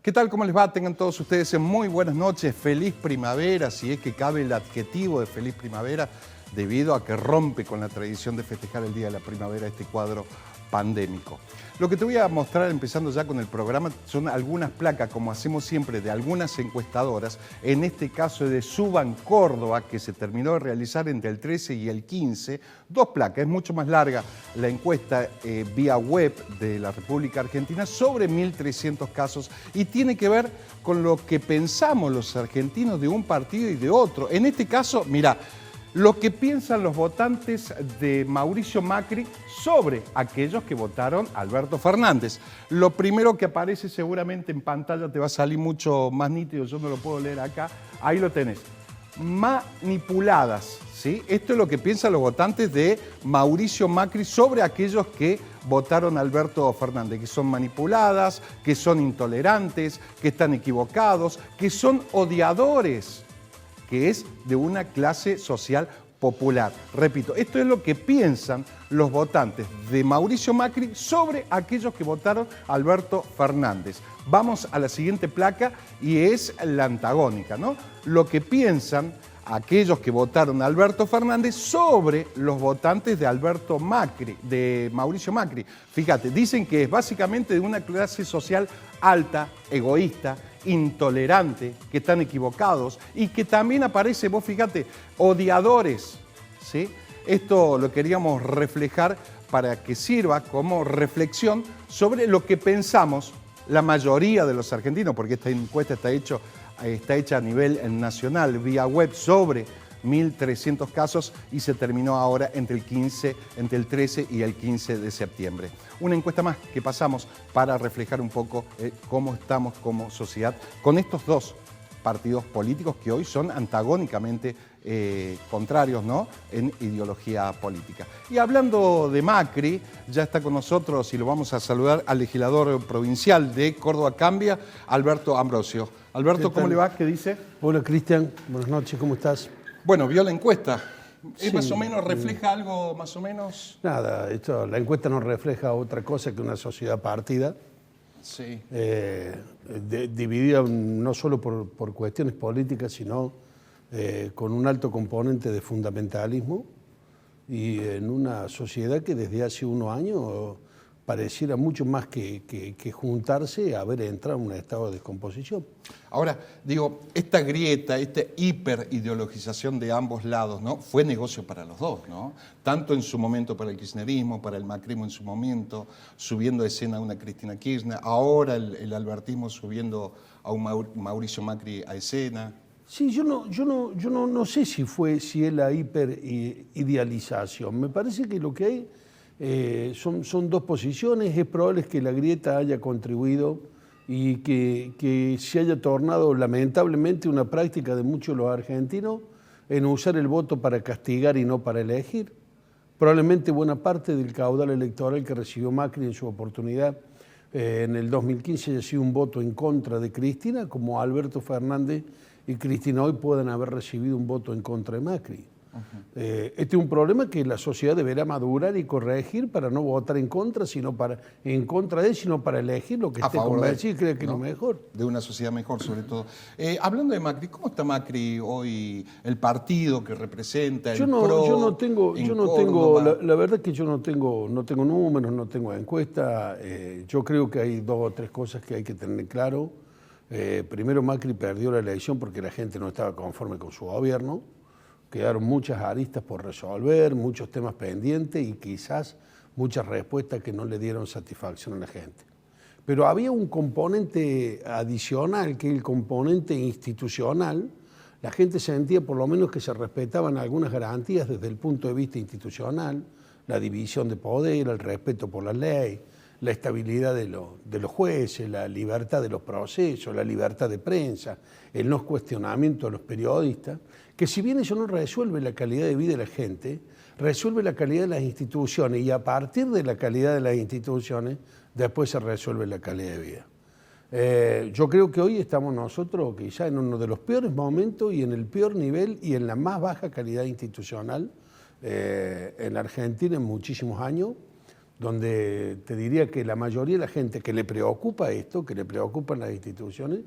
¿Qué tal? ¿Cómo les va? Tengan todos ustedes muy buenas noches. Feliz primavera, si es que cabe el adjetivo de feliz primavera, debido a que rompe con la tradición de festejar el Día de la Primavera este cuadro pandémico. Lo que te voy a mostrar, empezando ya con el programa, son algunas placas, como hacemos siempre, de algunas encuestadoras, en este caso de Suban Córdoba, que se terminó de realizar entre el 13 y el 15, dos placas, es mucho más larga la encuesta vía web de la República Argentina, sobre 1.300 casos, y tiene que ver con lo que pensamos los argentinos de un partido y de otro. En este caso, mira, lo que piensan los votantes de Mauricio Macri sobre aquellos que votaron a Alberto Fernández. Lo primero que aparece seguramente en pantalla, te va a salir mucho más nítido, yo no lo puedo leer acá, ahí lo tenés. Manipuladas, ¿sí? Esto es lo que piensan los votantes de Mauricio Macri sobre aquellos que votaron a Alberto Fernández, que son manipuladas, que son intolerantes, que están equivocados, que son odiadores, que es de una clase social popular. Repito, esto es lo que piensan los votantes de Mauricio Macri sobre aquellos que votaron a Alberto Fernández. Vamos a la siguiente placa y es la antagónica, ¿no? Lo que piensan aquellos que votaron a Alberto Fernández sobre los votantes de Alberto Macri, de Mauricio Macri. Fíjate, dicen que es básicamente de una clase social alta, egoísta, intolerante, que están equivocados y que también aparece, vos fíjate, odiadores, ¿sí? Esto lo queríamos reflejar para que sirva como reflexión sobre lo que pensamos la mayoría de los argentinos, porque esta encuesta está hecha a nivel nacional, vía web, sobre 1.300 casos y se terminó ahora entre el 13 y el 15 de septiembre. Una encuesta más que pasamos para reflejar un poco cómo estamos como sociedad con estos dos partidos políticos que hoy son antagónicamente contrarios, ¿no?, en ideología política. Y hablando de Macri, ya está con nosotros y lo vamos a saludar al legislador provincial de Córdoba Cambia, Alberto Ambrosio. Alberto, ¿cómo le va? ¿Qué dice? Hola, Cristian. Buenas noches, ¿cómo estás? Bueno, vio la encuesta. ¿Es Sí, más o menos, refleja algo más o menos? Nada, la encuesta no refleja otra cosa que una sociedad partida, Sí. Dividida no solo por cuestiones políticas, sino con un alto componente de fundamentalismo y en una sociedad que desde hace unos años pareciera mucho más que juntarse a haber entrado en un estado de descomposición. Ahora, digo, esta grieta, esta hiperideologización de ambos lados, ¿no?, fue negocio para los dos, ¿no? Tanto en su momento para el kirchnerismo, para el macrismo en su momento, subiendo a escena a una Cristina Kirchner, ahora el albertismo subiendo a un Mauricio Macri a escena. Sí, yo no sé si es la hiperidealización. Me parece que lo que hay son dos posiciones. Es probable que la grieta haya contribuido y que se haya tornado lamentablemente una práctica de muchos de los argentinos en usar el voto para castigar y no para elegir. Probablemente buena parte del caudal electoral que recibió Macri en su oportunidad en el 2015 haya sido un voto en contra de Cristina, como Alberto Fernández y Cristina hoy puedan haber recibido un voto en contra de Macri. Este es un problema que la sociedad deberá madurar y corregir para no votar en contra de él, sino para elegir lo que esté convencido y cree que es lo mejor. De una sociedad mejor, sobre todo. Hablando de Macri, ¿cómo está Macri hoy, el partido que representa, el PRO? Yo no tengo, la verdad es que yo no tengo números, no tengo encuesta. Yo creo que hay dos o tres cosas que hay que tener claro. Primero, Macri perdió la elección porque la gente no estaba conforme con su gobierno. Quedaron muchas aristas por resolver, muchos temas pendientes y quizás muchas respuestas que no le dieron satisfacción a la gente. Pero había un componente adicional, que es el componente institucional. La gente sentía por lo menos que se respetaban algunas garantías desde el punto de vista institucional, la división de poder, el respeto por la ley, la estabilidad de los jueces, la libertad de los procesos, la libertad de prensa, el no cuestionamiento de los periodistas, que si bien eso no resuelve la calidad de vida de la gente, resuelve la calidad de las instituciones y a partir de la calidad de las instituciones después se resuelve la calidad de vida. Yo creo que hoy estamos nosotros quizá en uno de los peores momentos y en el peor nivel y en la más baja calidad institucional en la Argentina en muchísimos años, donde te diría que la mayoría de la gente que le preocupa esto, que le preocupan las instituciones,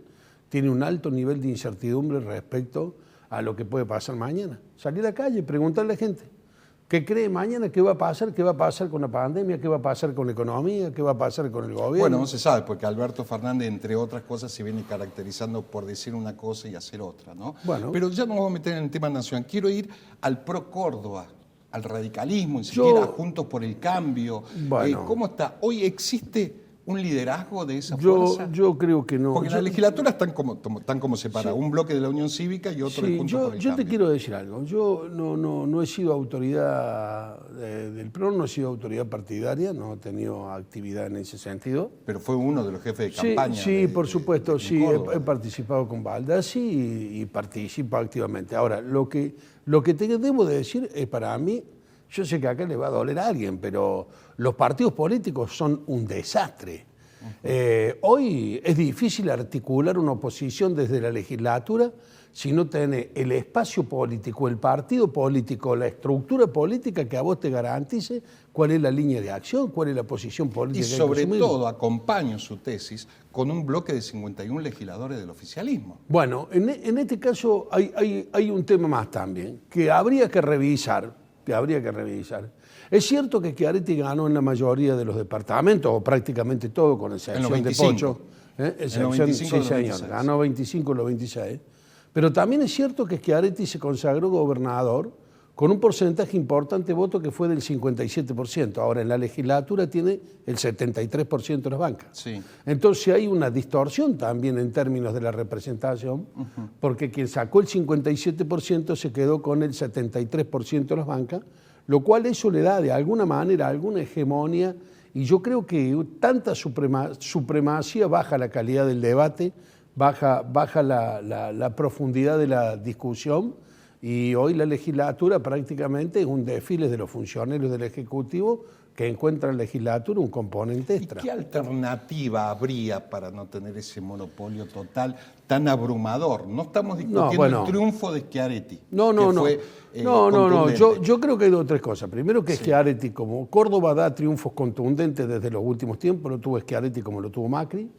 tiene un alto nivel de incertidumbre respecto a lo que puede pasar mañana. Salir a la calle, preguntarle a la gente qué cree mañana, qué va a pasar con la pandemia, qué va a pasar con la economía, qué va a pasar con el gobierno. Bueno, no se sabe, porque Alberto Fernández, entre otras cosas, se viene caracterizando por decir una cosa y hacer otra, ¿no? Bueno. Pero ya no vamos a meter en el tema nacional. Quiero ir al Pro Córdoba, al radicalismo, ni siquiera Juntos por el Cambio. Bueno. ¿Cómo está? ¿Hoy existe un liderazgo de esa fuerza? Yo creo que no. Porque las legislaturas están como separadas, sí. Un bloque de la Unión Cívica y otro de Juntos por el Cambio. Yo te quiero decir algo, yo no he sido autoridad del PRO, no he sido autoridad partidaria, no he tenido actividad en ese sentido. Pero fue uno de los jefes de campaña. Sí, por supuesto, sí, he participado con Baldassi y participo activamente. Ahora, lo que te debo de decir es para mí, yo sé que acá le va a doler a alguien, pero los partidos políticos son un desastre. Hoy es difícil articular una oposición desde la legislatura si no tenés el espacio político, el partido político, la estructura política que a vos te garantice cuál es la línea de acción, cuál es la posición política. Y sobre todo acompaño su tesis con un bloque de 51 legisladores del oficialismo. Bueno, en este caso hay un tema más también que habría que revisar. Es cierto que Schiaretti ganó en la mayoría de los departamentos, o prácticamente todo, con excepción de Pocho. Sí, señor, ganó 25 en los 26. Pero también es cierto que Schiaretti se consagró gobernador con un porcentaje importante de votos que fue del 57%. Ahora, en la legislatura tiene el 73% de las bancas. Sí. Entonces hay una distorsión también en términos de la representación, porque quien sacó el 57% se quedó con el 73% de las bancas, lo cual eso le da de alguna manera alguna hegemonía, y yo creo que tanta supremacía baja la calidad del debate, baja la profundidad de la discusión. Y hoy la legislatura prácticamente es un desfile de los funcionarios del Ejecutivo que encuentran en la legislatura un componente extra. ¿Y qué alternativa habría para no tener ese monopolio total tan abrumador? No estamos discutiendo el triunfo de Schiaretti. No. Yo creo que hay dos o tres cosas. Primero que Schiaretti, como Córdoba da triunfos contundentes desde los últimos tiempos, lo tuvo Schiaretti como lo tuvo Macri.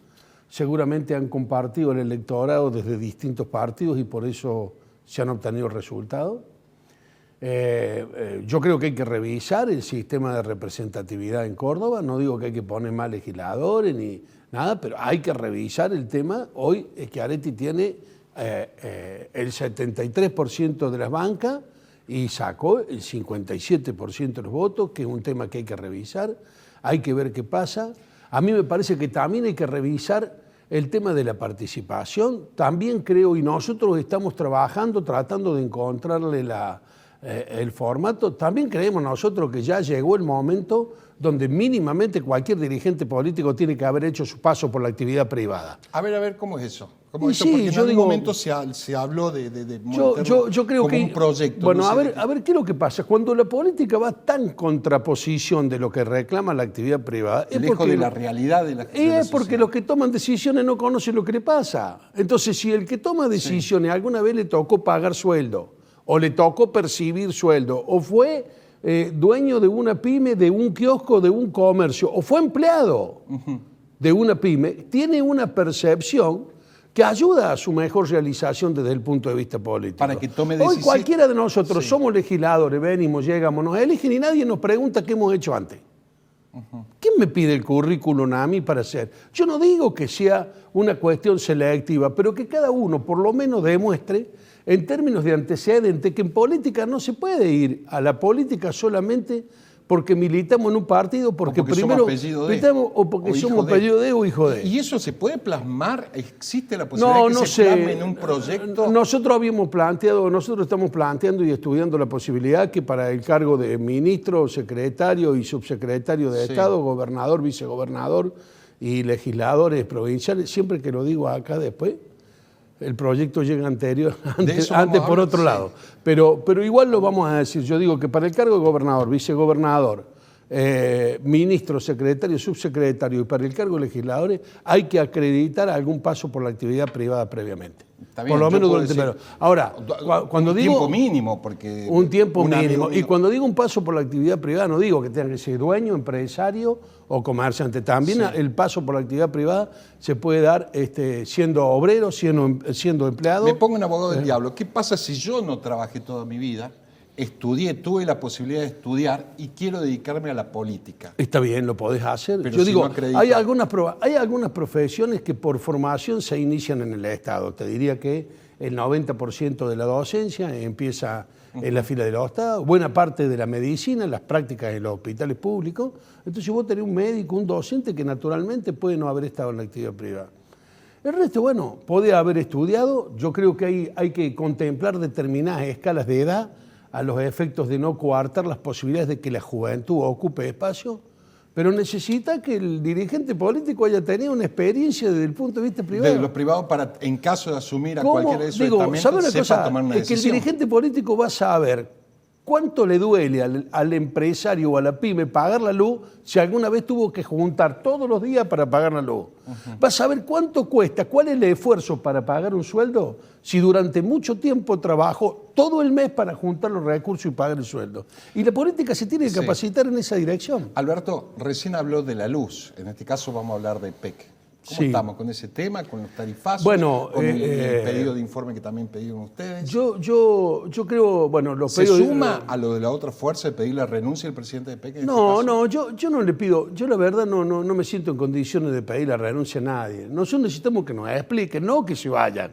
Seguramente han compartido el electorado desde distintos partidos y por eso se han obtenido resultados. Yo creo que hay que revisar el sistema de representatividad en Córdoba. No digo que hay que poner más legisladores ni nada, pero hay que revisar el tema. Hoy Schiaretti tiene el 73% de las bancas y sacó el 57% de los votos, que es un tema que hay que revisar. Hay que ver qué pasa. A mí me parece que también hay que revisar el tema de la participación. También creo, y nosotros estamos trabajando, tratando de encontrarle el formato, también creemos nosotros que ya llegó el momento donde mínimamente cualquier dirigente político tiene que haber hecho su paso por la actividad privada. A ver, ¿cómo es eso? Porque en algún momento se habló de yo creo como que, un proyecto. Bueno, a ver qué es lo que pasa. Cuando la política va tan contraposición de lo que reclama la actividad privada, lejos de la realidad de la es porque los que toman decisiones no conocen lo que le pasa. Entonces, si el que toma decisiones alguna vez le tocó pagar sueldo, o le tocó percibir sueldo, o fue dueño de una pyme, de un kiosco, de un comercio, o fue empleado de una pyme, tiene una percepción que ayuda a su mejor realización desde el punto de vista político. Para que tome decisiones. Hoy cualquiera de nosotros somos legisladores, venimos, llegamos, nos eligen y nadie nos pregunta qué hemos hecho antes. ¿Quién me pide el currículum a mí para hacer? Yo no digo que sea una cuestión selectiva, pero que cada uno por lo menos demuestre en términos de antecedentes que en política no se puede ir a la política solamente porque militamos en un partido, porque primero militamos o porque somos apellido de o hijo de. ¿Y eso se puede plasmar? ¿Existe la posibilidad de que se plasme en un proyecto? Nosotros estamos planteando y estudiando la posibilidad que para el cargo de ministro, secretario y subsecretario de Estado, gobernador, vicegobernador y legisladores provinciales, siempre que lo digo acá después, el proyecto llega antes por otro lado. Pero igual lo vamos a decir. Yo digo que para el cargo de gobernador, vicegobernador ministro, secretario, subsecretario, y para el cargo de legisladores hay que acreditar algún paso por la actividad privada previamente. Está bien, por lo menos durante decir, ahora, cuando digo... Un tiempo mínimo, porque... Un tiempo mínimo. Y cuando digo un paso por la actividad privada, no digo que tenga que ser dueño, empresario o comerciante. También el paso por la actividad privada se puede dar siendo obrero, siendo empleado. Me pongo en abogado del diablo. ¿Qué pasa si yo no trabajé toda mi vida? Estudié, tuve la posibilidad de estudiar y quiero dedicarme a la política. Está bien, lo podés hacer. Pero yo si digo, no hay algunas profesiones que por formación se inician en el Estado. Te diría que el 90% de la docencia empieza en la fila de los Estados, buena parte de la medicina, las prácticas en los hospitales públicos. Entonces vos tenés un médico, un docente que naturalmente puede no haber estado en la actividad privada. El resto, bueno, puede haber estudiado. Yo creo que hay que contemplar determinadas escalas de edad a los efectos de no coartar las posibilidades de que la juventud ocupe espacio, pero necesita que el dirigente político haya tenido una experiencia desde el punto de vista privado. De los privados para, en caso de asumir a cualquiera de esos estamentos, sepa tomar una decisión. Es que el dirigente político va a saber cuánto le duele al empresario o a la pyme pagar la luz si alguna vez tuvo que juntar todos los días para pagar la luz. Va a saber cuánto cuesta, cuál es el esfuerzo para pagar un sueldo si durante mucho tiempo trabajó todo el mes para juntar los recursos y pagar el sueldo. Y la política se tiene que capacitar en esa dirección. Alberto, recién habló de la luz. En este caso vamos a hablar de PEC. ¿Cómo estamos con ese tema, con los tarifazos, con el pedido de informe que también pidieron ustedes? Yo creo, bueno, los pedidos... ¿Se suma a lo de la otra fuerza de pedir la renuncia del presidente de PEC? No, yo no le pido, yo la verdad no me siento en condiciones de pedir la renuncia a nadie. Nosotros necesitamos que nos expliquen, no que se vayan.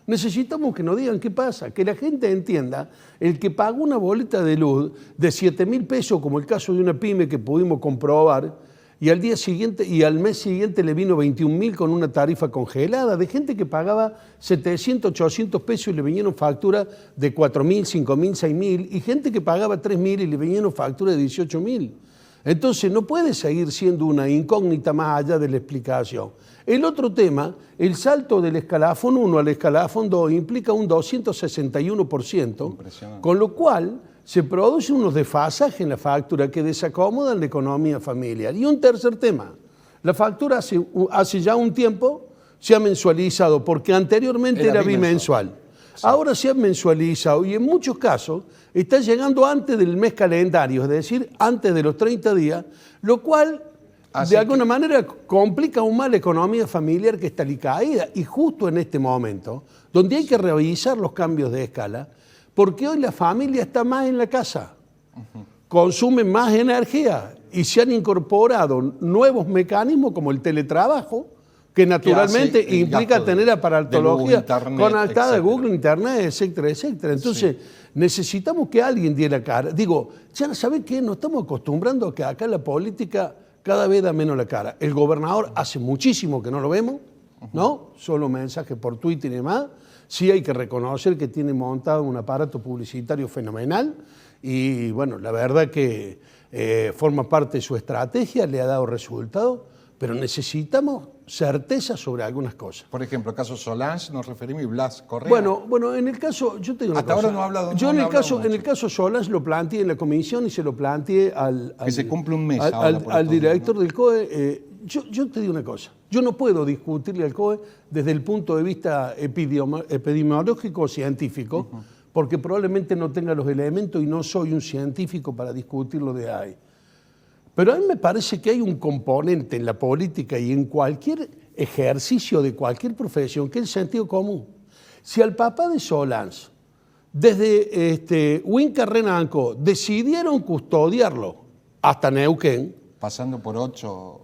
Necesitamos que nos digan qué pasa, que la gente entienda, el que pagó una boleta de luz de 7.000 pesos, como el caso de una pyme que pudimos comprobar, y al día siguiente y al mes siguiente le vino 21.000 con una tarifa congelada, de gente que pagaba 700, 800 pesos y le vinieron facturas de 4.000, 5.000, 6.000, y gente que pagaba 3.000 y le vinieron facturas de 18.000. Entonces no puede seguir siendo una incógnita más allá de la explicación. El otro tema, el salto del escalafón 1 al escalafón 2 implica un 261%, con lo cual se producen unos desfasajes en la factura que desacomodan la economía familiar. Y un tercer tema, la factura hace ya un tiempo se ha mensualizado, porque anteriormente era bimensual. Sí. Ahora se ha mensualizado y en muchos casos está llegando antes del mes calendario, es decir, antes de los 30 días, lo cual de alguna manera complica aún más la economía familiar que está alicaída. Y justo en este momento, donde hay que revisar los cambios de escala, porque hoy la familia está más en la casa, consume más energía y se han incorporado nuevos mecanismos como el teletrabajo, que naturalmente implica tener aparatología conectada de Google, Internet, etcétera, etcétera. Entonces, necesitamos que alguien dé la cara. Digo, ya ¿sabe qué? Nos estamos acostumbrando a que acá la política cada vez da menos la cara. El gobernador hace muchísimo que no lo vemos, ¿no? Solo mensajes por Twitter y demás. Sí hay que reconocer que tiene montado un aparato publicitario fenomenal y, bueno, la verdad que forma parte de su estrategia, le ha dado resultados, pero necesitamos certeza sobre algunas cosas. Por ejemplo, el caso Solange nos referimos y Blas Correa. Bueno, en el caso, yo te digo una cosa. Hasta ahora no ha hablado. Yo en el caso Solange lo planteé en la comisión y se lo planteé que se cumple un mes al director del COE. Yo te digo una cosa. Yo no puedo discutirle al COE desde el punto de vista epidemiológico o científico, porque probablemente no tenga los elementos y no soy un científico para discutirlo de ahí. Pero a mí me parece que hay un componente en la política y en cualquier ejercicio de cualquier profesión que es el sentido común. Si al papá de Solange, desde Huinca Renanco, decidieron custodiarlo hasta Neuquén, pasando por 8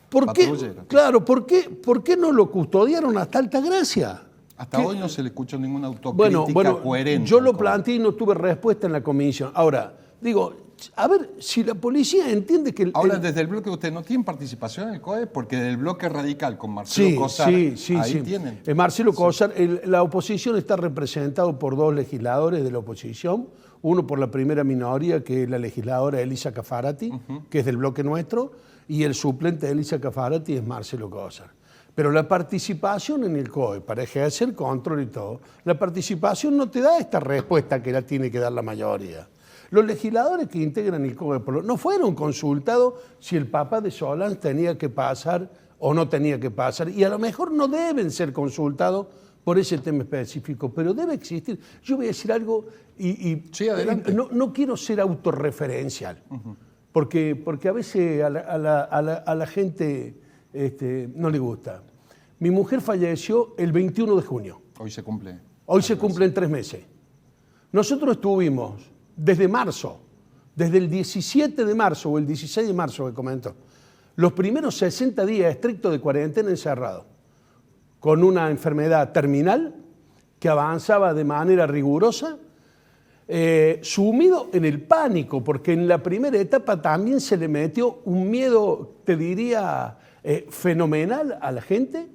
patrulleros. Claro, ¿por qué no lo custodiaron hasta Altagracia? Hasta hoy no se le escuchó ninguna autocrítica coherente. Yo lo planteé y no tuve respuesta en la comisión. Ahora, digo, a ver, si la policía entiende que... Ahora, desde el bloque, ¿usted no tiene participación en el COE? Porque del bloque radical con Marcelo Cosar, ahí tienen. Marcelo Cosar, la oposición está representado por 2 legisladores de la oposición, uno por la primera minoría, que es la legisladora Elisa Cafarati, que es del bloque nuestro, y el suplente de Elisa Cafarati es Marcelo Cosar. Pero la participación en el COE, para ejercer control y todo, la participación no te da esta respuesta que la tiene que dar la mayoría. Los legisladores que integran el Código Penal no fueron consultados si el papá de Solans tenía que pasar o no tenía que pasar, y a lo mejor no deben ser consultados por ese tema específico, pero debe existir. Yo voy a decir algo sí, adelante. No quiero ser autorreferencial, porque a veces a la gente no le gusta. Mi mujer falleció el 21 de junio. Hoy se cumple. Hoy se cumplen 3 meses. Nosotros estuvimos desde marzo, desde el 17 de marzo o el 16 de marzo que comentó, los primeros 60 días estrictos de cuarentena encerrado, con una enfermedad terminal que avanzaba de manera rigurosa, sumido en el pánico, porque en la primera etapa también se le metió un miedo, te diría, fenomenal a la gente.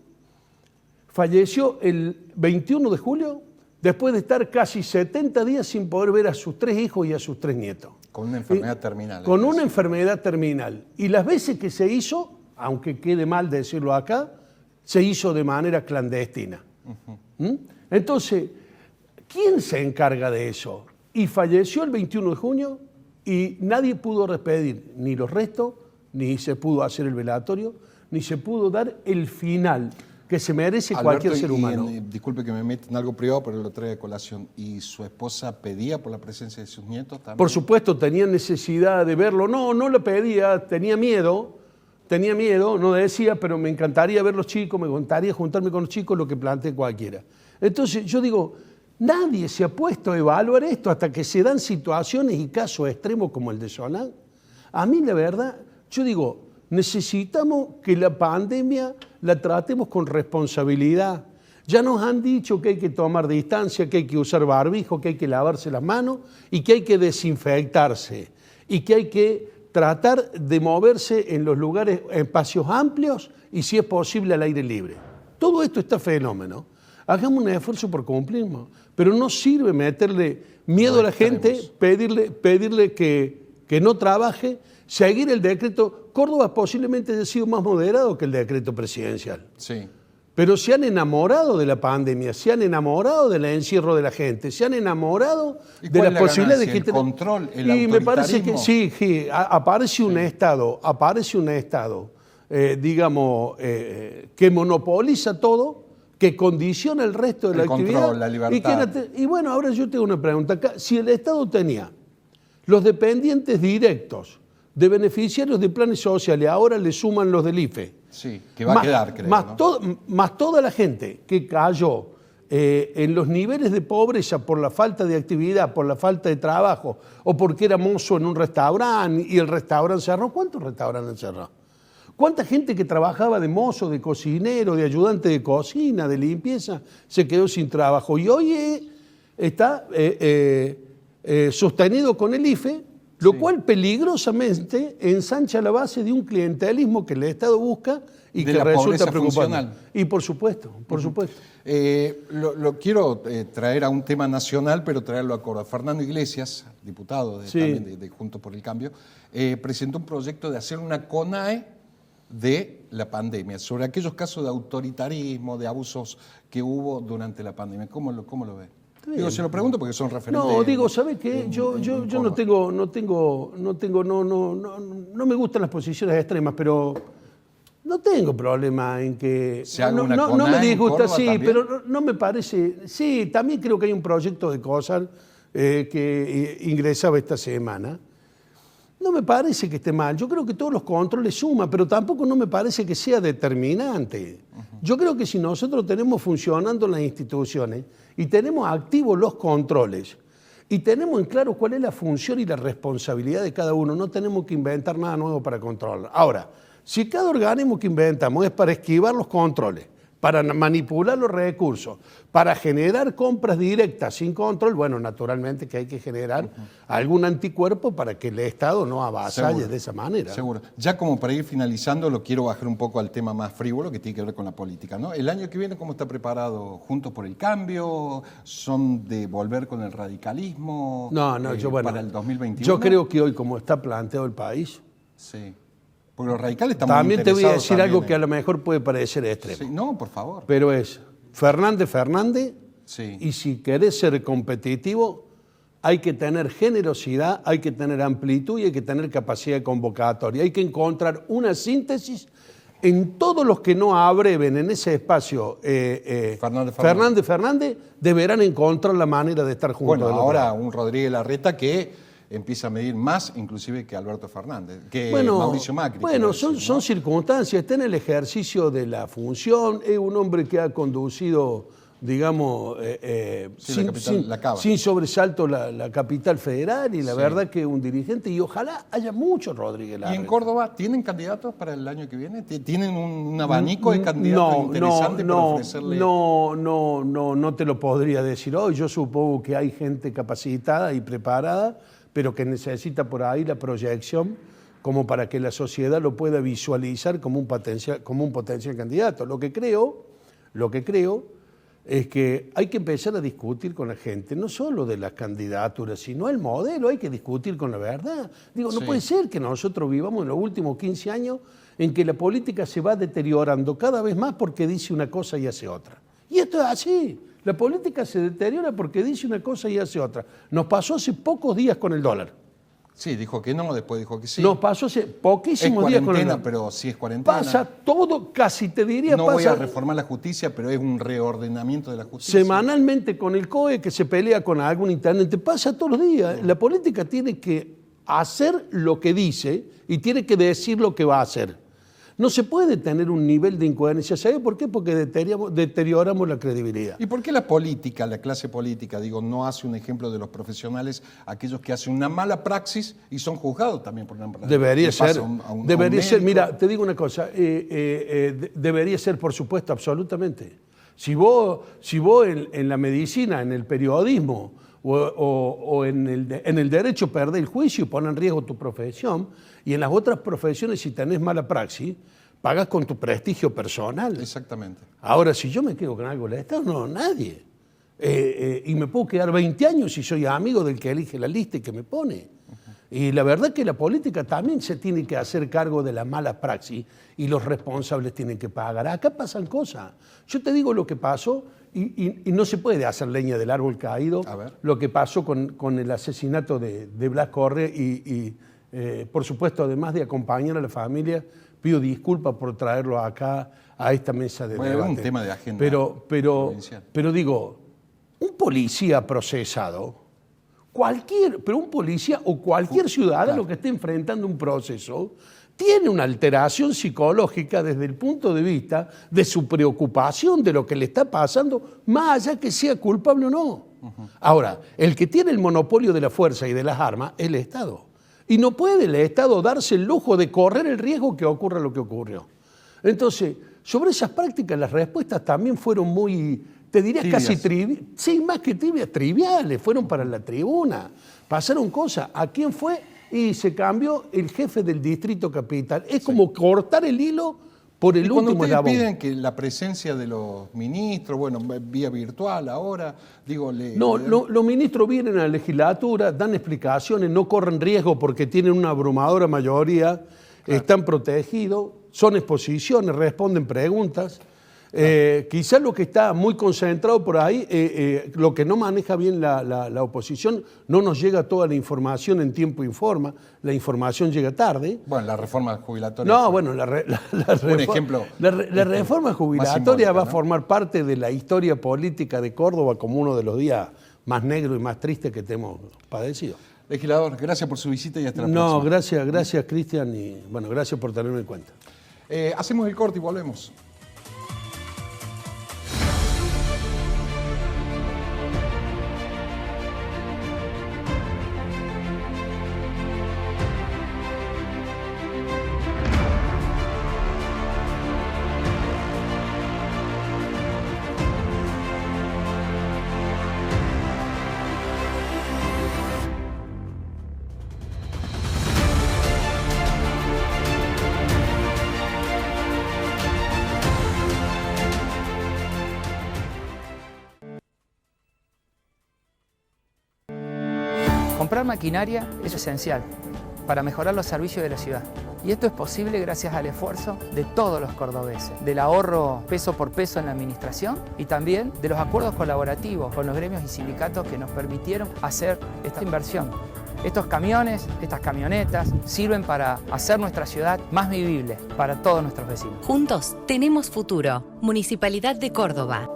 Falleció el 21 de julio, después de estar casi 70 días sin poder ver a sus 3 hijos y a sus 3 nietos. Con una enfermedad terminal. Con una enfermedad terminal. Y las veces que se hizo, aunque quede mal decirlo acá, se hizo de manera clandestina. Entonces, ¿quién se encarga de eso? Y falleció el 21 de junio y nadie pudo despedir ni los restos, ni se pudo hacer el velatorio, ni se pudo dar el final que se merece Alberto, cualquier ser humano. Disculpe que me meta en algo privado, pero lo trae de colación. ¿Y su esposa pedía por la presencia de sus nietos también? Por supuesto, tenía necesidad de verlo. No lo pedía, tenía miedo, no decía, pero me encantaría ver los chicos, me encantaría juntarme con los chicos, lo que plantee cualquiera. Entonces yo digo, nadie se ha puesto a evaluar esto hasta que se dan situaciones y casos extremos como el de Solans. A mí, la verdad, yo digo, necesitamos que la pandemia la tratemos con responsabilidad. Ya nos han dicho que hay que tomar distancia, que hay que usar barbijo, que hay que lavarse las manos y que hay que desinfectarse y que hay que tratar de moverse en los lugares, espacios amplios y si es posible al aire libre. Todo esto está fenómeno. Hagamos un esfuerzo por cumplirlo, pero no sirve meterle miedo a la gente, pedirle que no trabaje, seguir el decreto. Córdoba posiblemente haya sido más moderado que el decreto presidencial. Sí. Pero se han enamorado de la pandemia, se han enamorado del encierro de la gente, se han enamorado de la posibilidad de que... El control, el autoritarismo. Y me parece que sí, aparece un Estado, digamos, que monopoliza todo, que condiciona el resto de la actividad. El control, la libertad. Y bueno, ahora yo tengo una pregunta acá. Si el Estado tenía los dependientes directos de beneficiarios de planes sociales, ahora le suman los del IFE. Sí, que va a quedar, creo. Más toda la gente que cayó en los niveles de pobreza por la falta de actividad, por la falta de trabajo, o porque era mozo en un restaurante y el restaurante cerró. ¿Cuántos restaurantes cerró? ¿Cuánta gente que trabajaba de mozo, de cocinero, de ayudante de cocina, de limpieza, se quedó sin trabajo? Y hoy está sostenido con el IFE, lo cual peligrosamente ensancha la base de un clientelismo que el Estado busca y que resulta preocupante. Funcional. Y por supuesto. Lo quiero traer a un tema nacional, pero traerlo a Córdoba. Fernando Iglesias, diputado también de Juntos por el Cambio, presentó un proyecto de hacer una CONAE de la pandemia, sobre aquellos casos de autoritarismo, de abusos que hubo durante la pandemia. ¿Cómo lo ve? Digo, se lo pregunto porque son referentes. No, digo, ¿sabes qué? Yo no me gustan las posiciones extremas, pero no tengo problema en que... No me disgusta, sí, también. Pero no me parece... Sí, también creo que hay un proyecto de COSAL que ingresaba esta semana. No me parece que esté mal. Yo creo que todos los controles suman, pero tampoco no me parece que sea determinante. Yo creo que si nosotros tenemos funcionando las instituciones y tenemos activos los controles y tenemos en claro cuál es la función y la responsabilidad de cada uno, no tenemos que inventar nada nuevo para controlar. Ahora, si cada organismo que inventamos es para esquivar los controles, para manipular los recursos, para generar compras directas sin control, bueno, naturalmente que hay que generar algún anticuerpo para que el Estado no avasalle de esa manera. Seguro. Ya como para ir finalizando, lo quiero bajar un poco al tema más frívolo que tiene que ver con la política, ¿no? El año que viene, ¿cómo está preparado? ¿Juntos por el Cambio? ¿Son de volver con el radicalismo? Para el 2021. Yo creo que hoy, como está planteado el país... Sí. Porque los radicales están también muy te voy a decir algo que a lo mejor puede parecer extremo. Sí, no, por favor. Pero es Fernández, sí. Y si querés ser competitivo, hay que tener generosidad, hay que tener amplitud y hay que tener capacidad de convocatoria. Hay que encontrar una síntesis en todos los que no abreven en ese espacio Fernández, deberán encontrar la manera de estar juntos. Bueno, ahora un Rodríguez Larreta que empieza a medir más inclusive que Alberto Fernández, que Mauricio Macri. Bueno, son circunstancias, está en el ejercicio de la función, es un hombre que ha conducido, digamos, sin sobresalto la capital federal y la verdad que un dirigente, y ojalá haya muchos Rodríguez Larreta. ¿Y en Córdoba tienen candidatos para el año que viene? ¿Tienen un abanico de candidatos interesante para ofrecerle? No te lo podría decir hoy. Yo supongo que hay gente capacitada y preparada, pero que necesita por ahí la proyección como para que la sociedad lo pueda visualizar como un potencial candidato. Lo que creo es que hay que empezar a discutir con la gente, no solo de las candidaturas, sino el modelo, hay que discutir con la verdad. Digo, no puede ser que nosotros vivamos en los últimos 15 años en que la política se va deteriorando cada vez más porque dice una cosa y hace otra. Y esto es así, la política se deteriora porque dice una cosa y hace otra. Nos pasó hace pocos días con el dólar. Sí, dijo que no, después dijo que sí. Nos pasó hace poquísimos días con el dólar. Pero sí es cuarentena. Pasa todo, casi te diría, no voy a reformar la justicia, pero es un reordenamiento de la justicia. Semanalmente con el COE que se pelea con algún intendente, pasa todos los días. La política tiene que hacer lo que dice y tiene que decir lo que va a hacer. No se puede tener un nivel de incoherencia. ¿Sabe por qué? Porque deterioramos la credibilidad. ¿Y por qué la política, la clase política, no hace un ejemplo de los profesionales, aquellos que hacen una mala praxis y son juzgados también por una mala praxis? Debería ser. Mira, te digo una cosa, debería ser, por supuesto, absolutamente. Si vos en la medicina, en el periodismo o en el derecho perdés el juicio y pones en riesgo tu profesión, y en las otras profesiones, si tenés mala praxis, pagas con tu prestigio personal. Exactamente. Ahora, si yo me quedo con algo del Estado, no, nadie. Y me puedo quedar 20 años si soy amigo del que elige la lista y que me pone. Y la verdad que la política también se tiene que hacer cargo de la mala praxis y los responsables tienen que pagar. Acá pasan cosas. Yo te digo lo que pasó y no se puede hacer leña del árbol caído. Lo que pasó con el asesinato de Blas Corre y por supuesto, además de acompañar a la familia, pido disculpas por traerlo acá a esta mesa de debate. Es un tema de agenda. Pero digo, un policía procesado, pero un policía o cualquier ciudadano que esté enfrentando un proceso, tiene una alteración psicológica desde el punto de vista de su preocupación de lo que le está pasando, más allá que sea culpable o no. Ahora, el que tiene el monopolio de la fuerza y de las armas es el Estado. Y no puede el Estado darse el lujo de correr el riesgo que ocurra lo que ocurrió. Entonces, sobre esas prácticas las respuestas también fueron muy, te diría tibias. Casi triviales. Sí, más que tibias, triviales, fueron para la tribuna. Pasaron cosas. ¿A quién fue? Y se cambió el jefe del Distrito Capital. Es como cortar el hilo por el último eslabón. Cuando ustedes piden que la presencia de los ministros, vía virtual ahora, los ministros vienen a la legislatura, dan explicaciones, no corren riesgo porque tienen una abrumadora mayoría, están protegidos, son exposiciones, responden preguntas. Quizás lo que está muy concentrado por ahí, lo que no maneja bien la oposición, no nos llega toda la información en tiempo y forma, la información llega tarde. Bueno, la reforma jubilatoria. No, bueno, la reforma jubilatoria va a formar parte de la historia política de Córdoba como uno de los días más negros y más tristes que hemos padecido. Legislador, gracias por su visita y hasta la próxima. No, gracias Cristian y bueno, gracias por tenerme en cuenta. Hacemos el corte y volvemos. Comprar maquinaria es esencial para mejorar los servicios de la ciudad. Y esto es posible gracias al esfuerzo de todos los cordobeses, del ahorro peso por peso en la administración y también de los acuerdos colaborativos con los gremios y sindicatos que nos permitieron hacer esta inversión. Estos camiones, estas camionetas, sirven para hacer nuestra ciudad más vivible para todos nuestros vecinos. Juntos tenemos futuro. Municipalidad de Córdoba.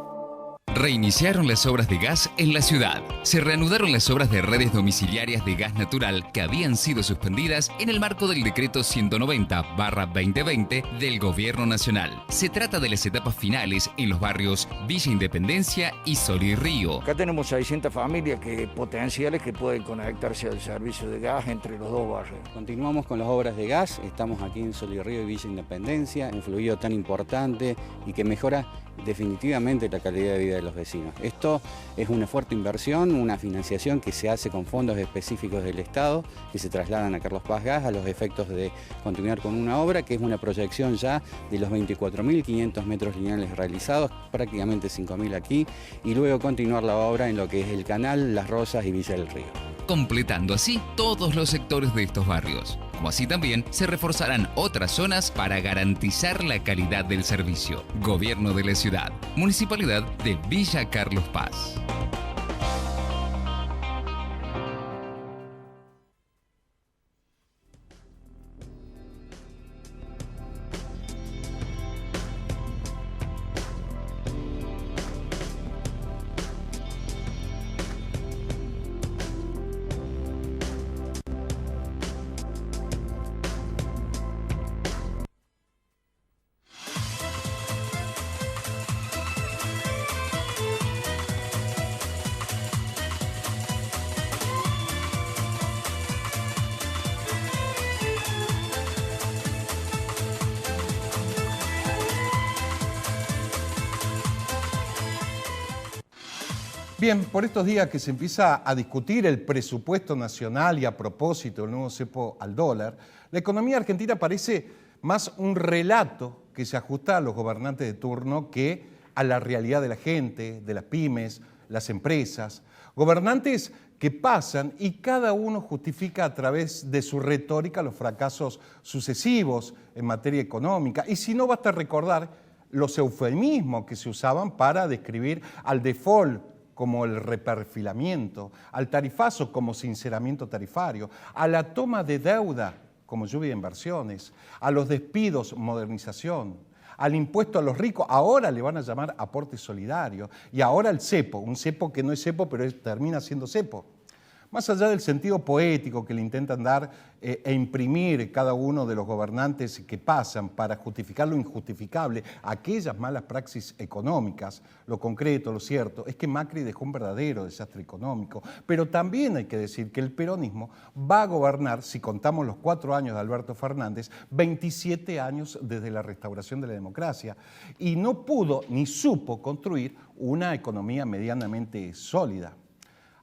Reiniciaron las obras de gas en la ciudad. Se reanudaron las obras de redes domiciliarias de gas natural que habían sido suspendidas en el marco del decreto 190/2020 del Gobierno Nacional. Se trata de las etapas finales en los barrios Villa Independencia y Sol y Río. Acá tenemos 600 familias potenciales que pueden conectarse al servicio de gas entre los dos barrios. Continuamos con las obras de gas, estamos aquí en Sol y Río y Villa Independencia, un fluido tan importante y que mejora definitivamente la calidad de vida de los vecinos. Esto es una fuerte inversión, una financiación que se hace con fondos específicos del Estado que se trasladan a Carlos Paz Gas a los efectos de continuar con una obra que es una proyección ya de los 24.500 metros lineales realizados, prácticamente 5.000 aquí, y luego continuar la obra en lo que es el Canal, Las Rosas y Villa del Río. Completando así todos los sectores de estos barrios. Como así también se reforzarán otras zonas para garantizar la calidad del servicio. Gobierno de la Ciudad, Municipalidad de Villa Carlos Paz. Bien, por estos días que se empieza a discutir el presupuesto nacional y a propósito del nuevo cepo al dólar, la economía argentina parece más un relato que se ajusta a los gobernantes de turno que a la realidad de la gente, de las pymes, las empresas. Gobernantes que pasan y cada uno justifica a través de su retórica los fracasos sucesivos en materia económica. Y si no, basta recordar los eufemismos que se usaban para describir al default como el reperfilamiento, al tarifazo como sinceramiento tarifario, a la toma de deuda como lluvia de inversiones, a los despidos modernización, al impuesto a los ricos, ahora le van a llamar aporte solidario, y ahora el cepo, un cepo que no es cepo pero termina siendo cepo. Más allá del sentido poético que le intentan dar e imprimir cada uno de los gobernantes que pasan para justificar lo injustificable, aquellas malas praxis económicas, lo concreto, lo cierto, es que Macri dejó un verdadero desastre económico. Pero también hay que decir que el peronismo va a gobernar, si contamos los 4 años de Alberto Fernández, 27 años desde la restauración de la democracia, y no pudo ni supo construir una economía medianamente sólida.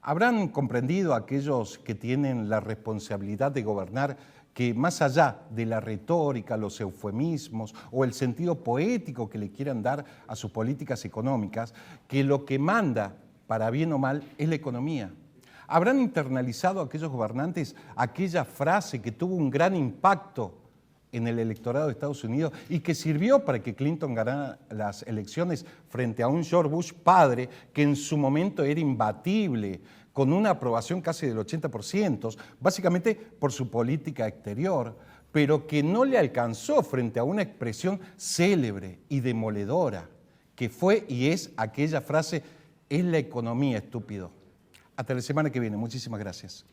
Habrán comprendido aquellos que tienen la responsabilidad de gobernar que más allá de la retórica, los eufemismos o el sentido poético que le quieran dar a sus políticas económicas, que lo que manda, para bien o mal, es la economía. Habrán internalizado aquellos gobernantes aquella frase que tuvo un gran impacto en el electorado de Estados Unidos y que sirvió para que Clinton ganara las elecciones frente a un George Bush padre que en su momento era imbatible, con una aprobación casi del 80%, básicamente por su política exterior, pero que no le alcanzó frente a una expresión célebre y demoledora, que fue y es aquella frase: es la economía, estúpido. Hasta la semana que viene. Muchísimas gracias.